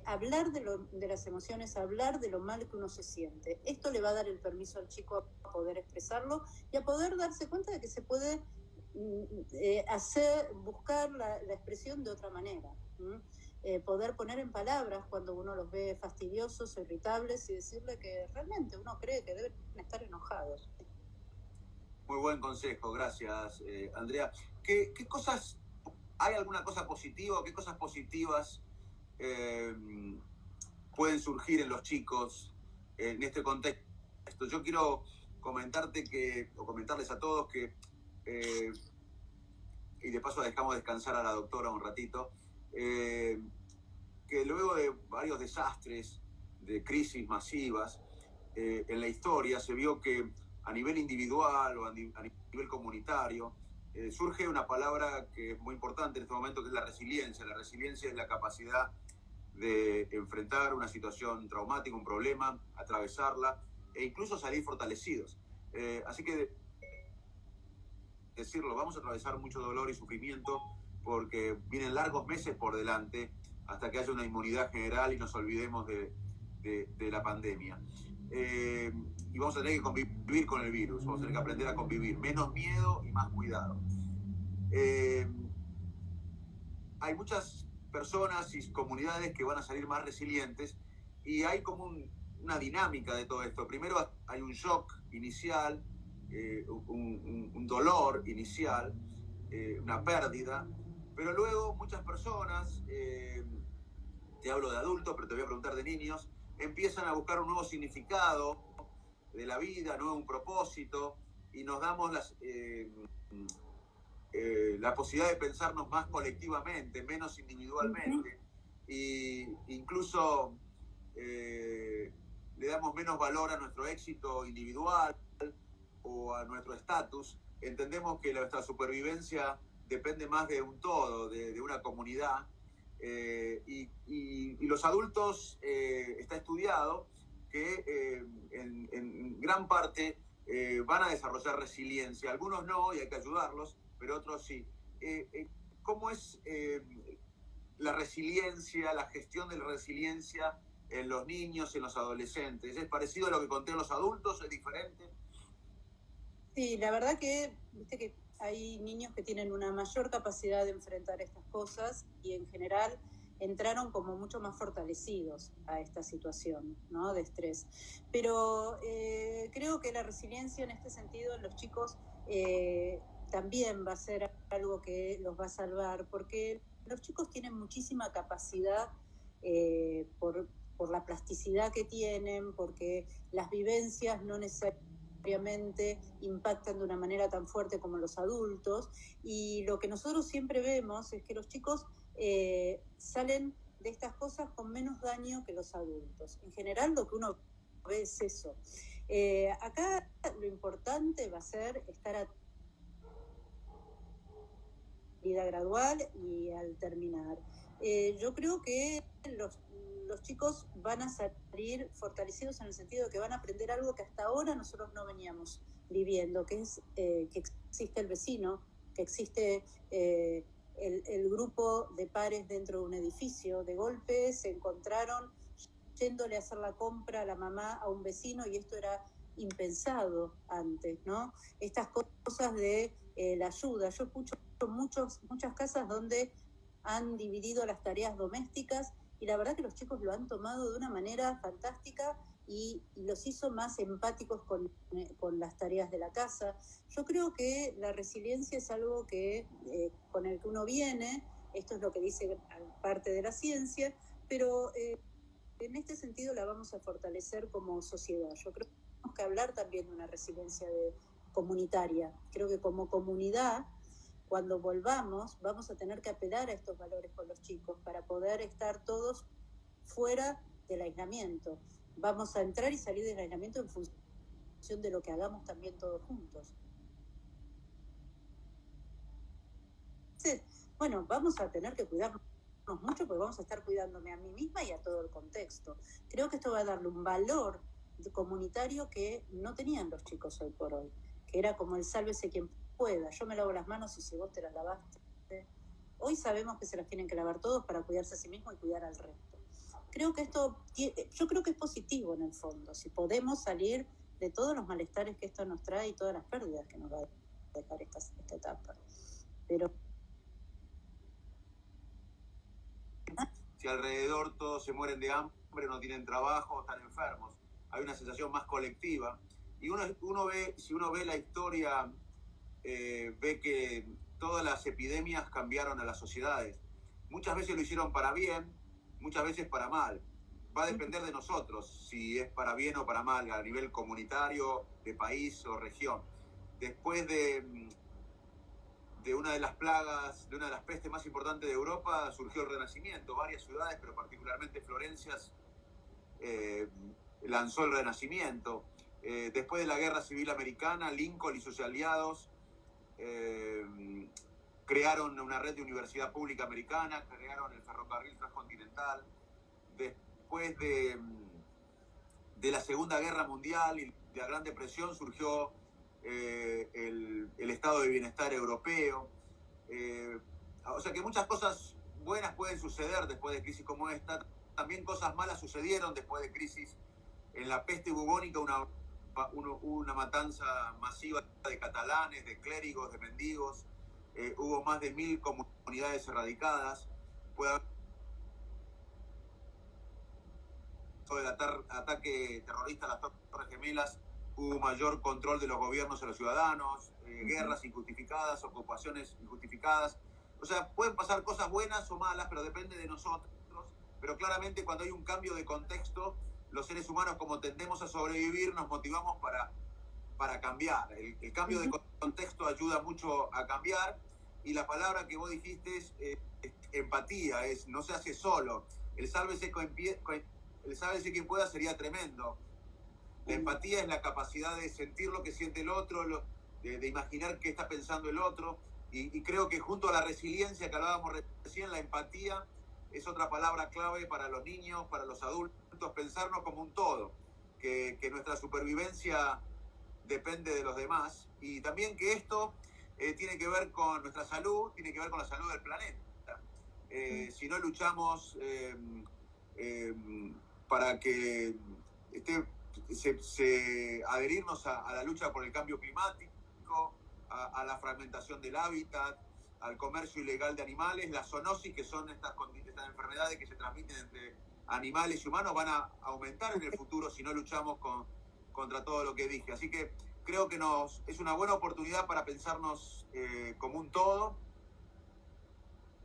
Hablar de las emociones, hablar de lo mal que uno se siente, esto le va a dar el permiso al chico a poder expresarlo y a poder darse cuenta de que se puede buscar la expresión de otra manera. Poder poner en palabras cuando uno los ve fastidiosos o irritables y decirle que realmente uno cree que deben estar enojados. Muy buen consejo, gracias, Andrea. ¿Qué cosas, hay alguna cosa positiva o qué cosas positivas pueden surgir en los chicos en este contexto? Yo quiero comentarles a todos que, y de paso dejamos descansar a la doctora un ratito, que luego de varios desastres, de crisis masivas, en la historia se vio que a nivel individual o a nivel comunitario surge una palabra que es muy importante en este momento, que es la resiliencia. La resiliencia es la capacidad de enfrentar una situación traumática, un problema, atravesarla e incluso salir fortalecidos. Así que decirlo, vamos a atravesar mucho dolor y sufrimiento porque vienen largos meses por delante hasta que haya una inmunidad general y nos olvidemos de la pandemia. Y vamos a tener que convivir con el virus, vamos a tener que aprender a convivir, menos miedo y más cuidado. Hay muchas personas y comunidades que van a salir más resilientes y hay como una dinámica de todo esto. Primero hay un shock inicial, un dolor inicial, una pérdida, Pero luego muchas personas, te hablo de adultos, pero te voy a preguntar de niños, empiezan a buscar un nuevo significado de la vida, ¿no? Un propósito, y nos damos la posibilidad de pensarnos más colectivamente, menos individualmente, y incluso le damos menos valor a nuestro éxito individual o a nuestro estatus. Entendemos que nuestra supervivencia depende más de un todo, de una comunidad, y los adultos, está estudiado que en gran parte van a desarrollar resiliencia. Algunos no, y hay que ayudarlos, pero otros sí. ¿Cómo es la resiliencia, la gestión de la resiliencia en los niños, en los adolescentes? ¿Es parecido a lo que conté en los adultos? ¿Es diferente? Sí, la verdad que, viste que hay niños que tienen una mayor capacidad de enfrentar estas cosas y en general entraron como mucho más fortalecidos a esta situación, ¿no? De estrés. Pero creo que la resiliencia en este sentido en los chicos también va a ser algo que los va a salvar, porque los chicos tienen muchísima capacidad por la plasticidad que tienen, porque las vivencias no necesariamente impactan de una manera tan fuerte como los adultos, y lo que nosotros siempre vemos es que los chicos salen de estas cosas con menos daño que los adultos. En general lo que uno ve es eso. Acá lo importante va a ser estar a vida gradual y al terminar. Yo creo que los chicos van a salir fortalecidos en el sentido de que van a aprender algo que hasta ahora nosotros no veníamos viviendo, que es que existe el vecino, que existe el grupo de pares dentro de un edificio. De golpe se encontraron yéndole a hacer la compra a la mamá a un vecino, y esto era impensado antes, ¿no? Estas cosas de la ayuda. Yo escucho muchas casas donde han dividido las tareas domésticas y la verdad que los chicos lo han tomado de una manera fantástica y los hizo más empáticos con las tareas de la casa. Yo creo que la resiliencia es algo que con el que uno viene, esto es lo que dice parte de la ciencia, pero en este sentido la vamos a fortalecer como sociedad. Yo creo que tenemos que hablar también de una resiliencia comunitaria. Creo que como comunidad, cuando volvamos, vamos a tener que apelar a estos valores con los chicos para poder estar todos fuera del aislamiento. Vamos a entrar y salir del aislamiento en función de lo que hagamos también todos juntos. Entonces, bueno, vamos a tener que cuidarnos mucho porque vamos a estar cuidándome a mí misma y a todo el contexto. Creo que esto va a darle un valor comunitario que no tenían los chicos hoy por hoy, que era como el sálvese quien pueda. Yo me lavo las manos y si vos te las lavaste. Hoy sabemos que se las tienen que lavar todos para cuidarse a sí mismos y cuidar al resto. Creo que yo creo que es positivo en el fondo, si podemos salir de todos los malestares que esto nos trae y todas las pérdidas que nos va a dejar esta etapa. Pero si alrededor todos se mueren de hambre, no tienen trabajo, están enfermos, hay una sensación más colectiva. Y si uno ve la historia, ve que todas las epidemias cambiaron a las sociedades. Muchas veces lo hicieron para bien, muchas veces para mal. Va a depender de nosotros si es para bien o para mal, a nivel comunitario, de país o región. Después de una de las plagas, de una de las pestes más importantes de Europa, surgió el Renacimiento. Varias ciudades, pero particularmente Florencia, lanzó el Renacimiento. Después de la Guerra Civil Americana, Lincoln y sus aliados crearon una red de universidad pública americana, crearon el ferrocarril transcontinental. Después de la Segunda Guerra Mundial y de la Gran Depresión surgió el estado de bienestar europeo. O sea que muchas cosas buenas pueden suceder después de crisis como esta. También cosas malas sucedieron después de crisis. En la peste bubónica una matanza masiva de catalanes, de clérigos, de mendigos. Hubo más de 1000 comunidades erradicadas. Puede haber el ataque terrorista a las Torres Gemelas. Hubo mayor control de los gobiernos a los ciudadanos, guerras injustificadas, ocupaciones injustificadas. O sea, pueden pasar cosas buenas o malas, pero depende de nosotros. Pero claramente cuando hay un cambio de contexto, los seres humanos, como tendemos a sobrevivir, nos motivamos para cambiar. El cambio de contexto ayuda mucho a cambiar, y la palabra que vos dijiste es empatía, no se hace solo. El sálvese quien pueda sería tremendo. La empatía es la capacidad de sentir lo que siente el otro, de imaginar qué está pensando el otro, y creo que junto a la resiliencia que hablábamos recién, la empatía es otra palabra clave para los niños, para los adultos, pensarnos como un todo, que nuestra supervivencia depende de los demás, y también que esto tiene que ver con nuestra salud, tiene que ver con la salud del planeta. Si no luchamos para que adherirnos a la lucha por el cambio climático, a la fragmentación del hábitat, al comercio ilegal de animales, la zoonosis, que son estas enfermedades que se transmiten entre animales y humanos, van a aumentar en el futuro si no luchamos contra todo lo que dije. Así que creo que es una buena oportunidad para pensarnos como un todo,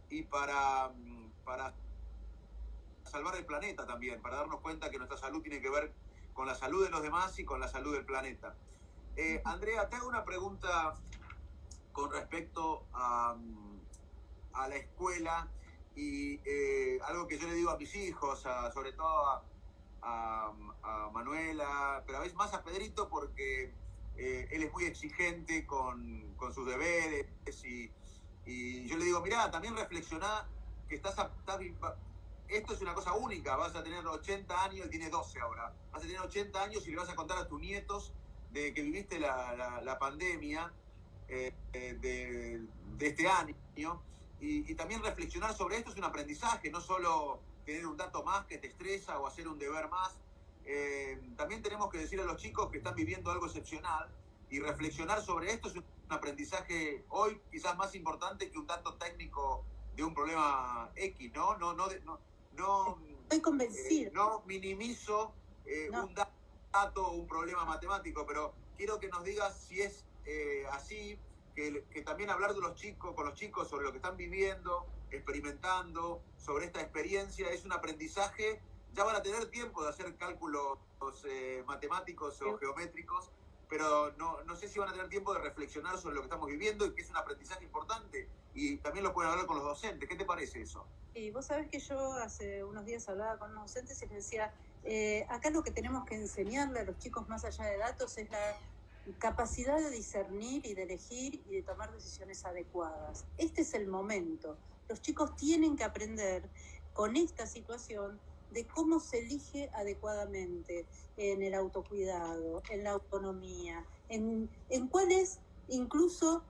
y para salvar el planeta también, para darnos cuenta que nuestra salud tiene que ver con la salud de los demás y con la salud del planeta. Andrea, te hago una pregunta con respecto a la escuela, y algo que yo le digo a mis hijos, sobre todo a Manuela, pero a veces más a Pedrito, porque él es muy exigente con sus deberes, y yo le digo, mirá, también reflexioná que esto es una cosa única, vas a tener 80 años, él tiene 12 ahora, vas a tener 80 años y le vas a contar a tus nietos de que viviste la pandemia de este año, y también reflexionar sobre esto es un aprendizaje, no solo tener un dato más que te estresa o hacer un deber más. También tenemos que decir a los chicos que están viviendo algo excepcional, y reflexionar sobre esto es un aprendizaje hoy quizás más importante que un dato técnico de un problema X, ¿no? Estoy convencida. No minimizo un dato o un problema matemático, pero quiero que nos digas si es así, que también hablar con los chicos sobre lo que están viviendo, experimentando, sobre esta experiencia, es un aprendizaje. Ya van a tener tiempo de hacer cálculos matemáticos o geométricos, pero no sé si van a tener tiempo de reflexionar sobre lo que estamos viviendo, y que es un aprendizaje importante, y también lo pueden hablar con los docentes. ¿Qué te parece eso? Y vos sabés que yo hace unos días hablaba con unos docentes y les decía, acá lo que tenemos que enseñarle a los chicos, más allá de datos, es la capacidad de discernir y de elegir y de tomar decisiones adecuadas. Este es el momento. Los chicos tienen que aprender con esta situación de cómo se elige adecuadamente en el autocuidado, en la autonomía, en cuál es incluso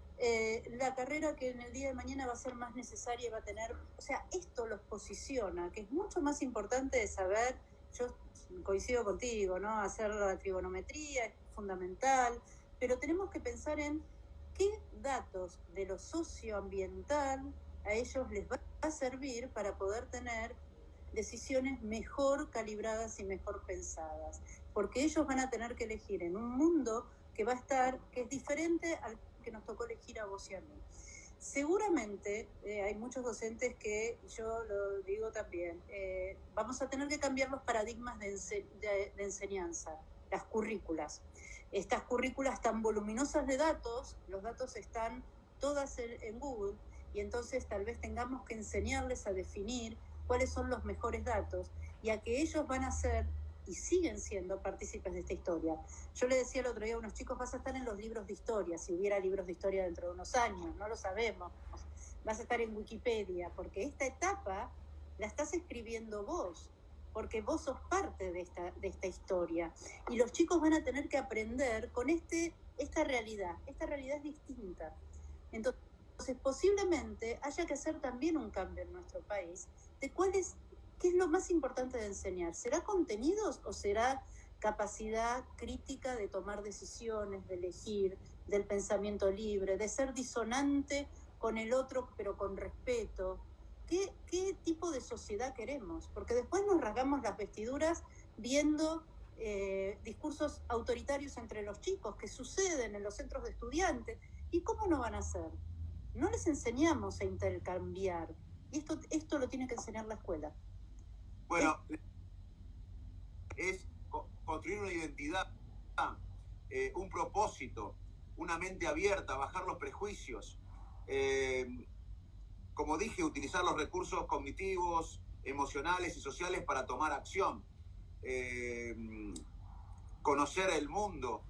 la carrera que en el día de mañana va a ser más necesaria y va a tener, o sea, esto los posiciona, que es mucho más importante de saber. Yo coincido contigo, ¿no? Hacer la trigonometría es fundamental, pero tenemos que pensar en qué datos de lo socioambiental a ellos les va a servir para poder tener decisiones mejor calibradas y mejor pensadas, porque ellos van a tener que elegir en un mundo que va a estar, que es diferente al que nos tocó elegir a vos y a mí. Seguramente hay muchos docentes que, yo lo digo también, vamos a tener que cambiar los paradigmas de enseñanza, las currículas. Estas currículas tan voluminosas de datos, los datos están todas en Google, y entonces tal vez tengamos que enseñarles a definir cuáles son los mejores datos, y a que ellos van a ser y siguen siendo partícipes de esta historia. Yo le decía el otro día a unos chicos, vas a estar en los libros de historia, si hubiera libros de historia dentro de unos años, no lo sabemos, vas a estar en Wikipedia, porque esta etapa la estás escribiendo vos, porque vos sos parte de esta historia, y los chicos van a tener que aprender con esta realidad es distinta. Entonces posiblemente haya que hacer también un cambio en nuestro país de ¿qué es lo más importante de enseñar? ¿Será contenidos o será capacidad crítica de tomar decisiones, de elegir, del pensamiento libre, de ser disonante con el otro pero con respeto? ¿Qué tipo de sociedad queremos? Porque después nos rasgamos las vestiduras viendo discursos autoritarios entre los chicos que suceden en los centros de estudiantes. ¿Y cómo no van a ser? no les enseñamos a intercambiar. Y esto lo tiene que enseñar la escuela. Bueno, es construir una identidad, un propósito, una mente abierta, bajar los prejuicios. Como dije, utilizar los recursos cognitivos, emocionales y sociales para tomar acción. Conocer el mundo.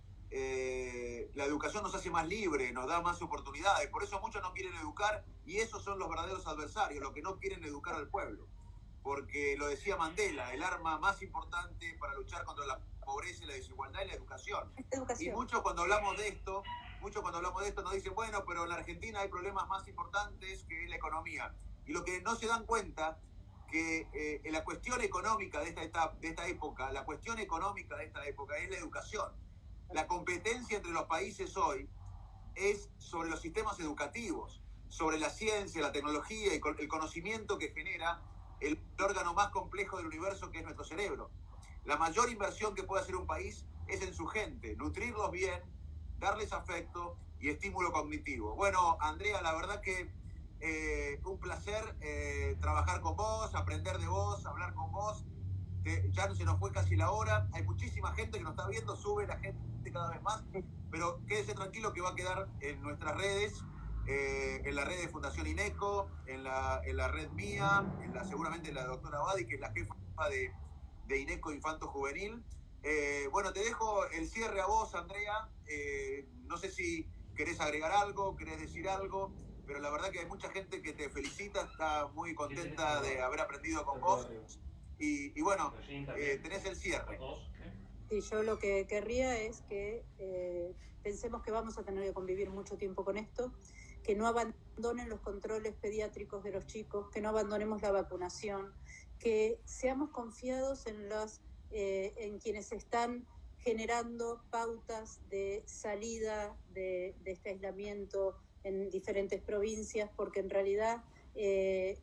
La educación nos hace más libres, nos da más oportunidades. Por eso muchos no quieren educar y esos son los verdaderos adversarios, los que no quieren educar al pueblo. Porque lo decía Mandela, el arma más importante para luchar contra la pobreza y la desigualdad es la educación. Y muchos cuando hablamos de esto nos dicen, bueno, pero en la Argentina hay problemas más importantes que la economía. Y lo que no se dan cuenta que la cuestión económica de esta época es la educación. La competencia entre los países hoy es sobre los sistemas educativos, sobre la ciencia, la tecnología y el conocimiento que genera el órgano más complejo del universo, que es nuestro cerebro. La mayor inversión que puede hacer un país es en su gente, nutrirlos bien, darles afecto y estímulo cognitivo. Bueno, Andrea, la verdad que un placer trabajar con vos, aprender de vos, hablar con vos. Ya no se nos fue casi la hora, hay muchísima gente que nos está viendo, sube la gente cada vez más, pero quédese tranquilo que va a quedar en nuestras redes, en la red de Fundación INECO, en la red mía, seguramente la doctora Abadi, que es la jefa de INECO Infanto Juvenil. Bueno, te dejo el cierre a vos, Andrea. No sé si querés agregar algo, querés decir algo, pero la verdad que hay mucha gente que te felicita, está muy contenta de haber aprendido con vos. Y bueno, tenés el cierre. Sí, yo lo que querría es que pensemos que vamos a tener que convivir mucho tiempo con esto, que no abandonen los controles pediátricos de los chicos, que no abandonemos la vacunación, que seamos confiados en quienes están generando pautas de salida de este aislamiento en diferentes provincias, porque en realidad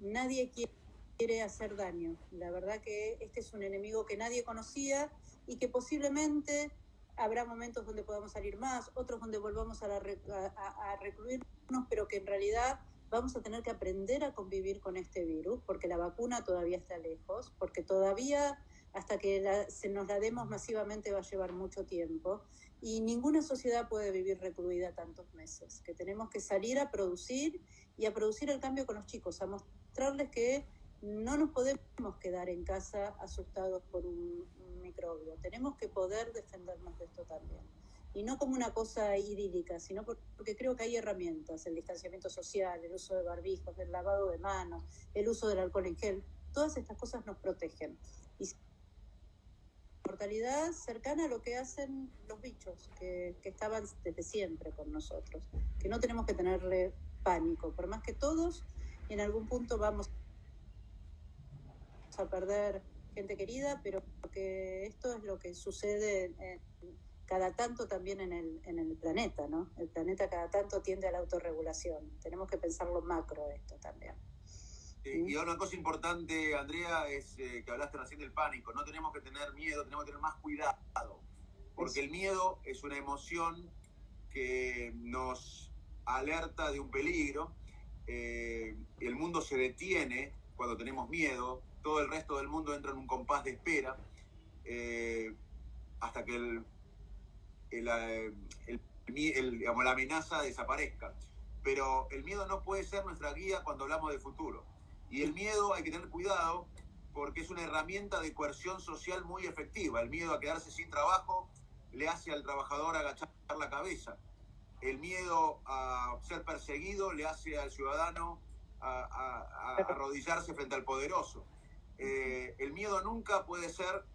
nadie quiere hacer daño. La verdad que este es un enemigo que nadie conocía y que posiblemente habrá momentos donde podamos salir más, otros donde volvamos a recluirnos, pero que en realidad vamos a tener que aprender a convivir con este virus, porque la vacuna todavía está lejos, porque todavía hasta que nos la demos masivamente va a llevar mucho tiempo, y ninguna sociedad puede vivir recluida tantos meses, que tenemos que salir a producir y a producir el cambio con los chicos, a mostrarles que no nos podemos quedar en casa asustados por un microbio. Tenemos que poder defendernos de esto también. Y no como una cosa idílica, sino porque creo que hay herramientas, el distanciamiento social, el uso de barbijos, el lavado de manos, el uso del alcohol en gel. Todas estas cosas nos protegen. Y mortalidad cercana a lo que hacen los bichos, que estaban desde siempre con nosotros. Que no tenemos que tenerle pánico, por más que todos en algún punto vamos a perder gente querida, pero que esto es lo que sucede cada tanto también en el planeta, ¿no? El planeta cada tanto tiende a la autorregulación. Tenemos que pensarlo macro esto también. Y una cosa importante, Andrea, es que hablaste recién del pánico. No tenemos que tener miedo, tenemos que tener más cuidado. Porque el miedo es una emoción que nos alerta de un peligro. El mundo se detiene cuando tenemos miedo. Todo el resto del mundo entra en un compás de espera hasta que la amenaza desaparezca. Pero el miedo no puede ser nuestra guía cuando hablamos de futuro. Y el miedo hay que tener cuidado porque es una herramienta de coerción social muy efectiva. El miedo a quedarse sin trabajo le hace al trabajador agachar la cabeza. El miedo a ser perseguido le hace al ciudadano a arrodillarse frente al poderoso. El miedo nunca puede ser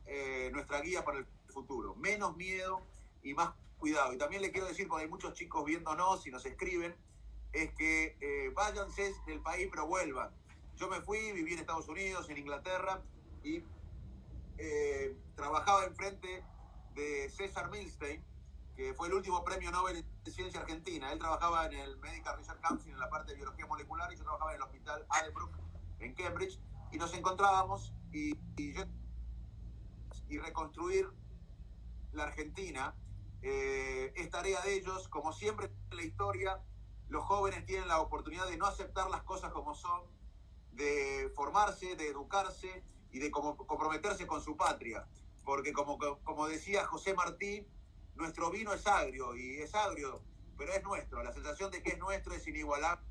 nuestra guía para el futuro. Menos miedo y más cuidado. Y también le quiero decir, porque hay muchos chicos viéndonos y nos escriben, es que váyanse del país pero vuelvan. Yo me fui, viví en Estados Unidos, en Inglaterra, y trabajaba enfrente de César Milstein, que fue el último premio Nobel de Ciencia Argentina. Él trabajaba en el Medical Research Council, en la parte de biología molecular, y yo trabajaba en el hospital Addenbrooke, en Cambridge, y nos encontrábamos, y reconstruir la Argentina es tarea de ellos, como siempre en la historia. los jóvenes tienen la oportunidad de no aceptar las cosas como son, de formarse, de educarse y de comprometerse con su patria. Porque como decía José Martí, nuestro vino es agrio, y es agrio, pero es nuestro. La sensación de que es nuestro es inigualable.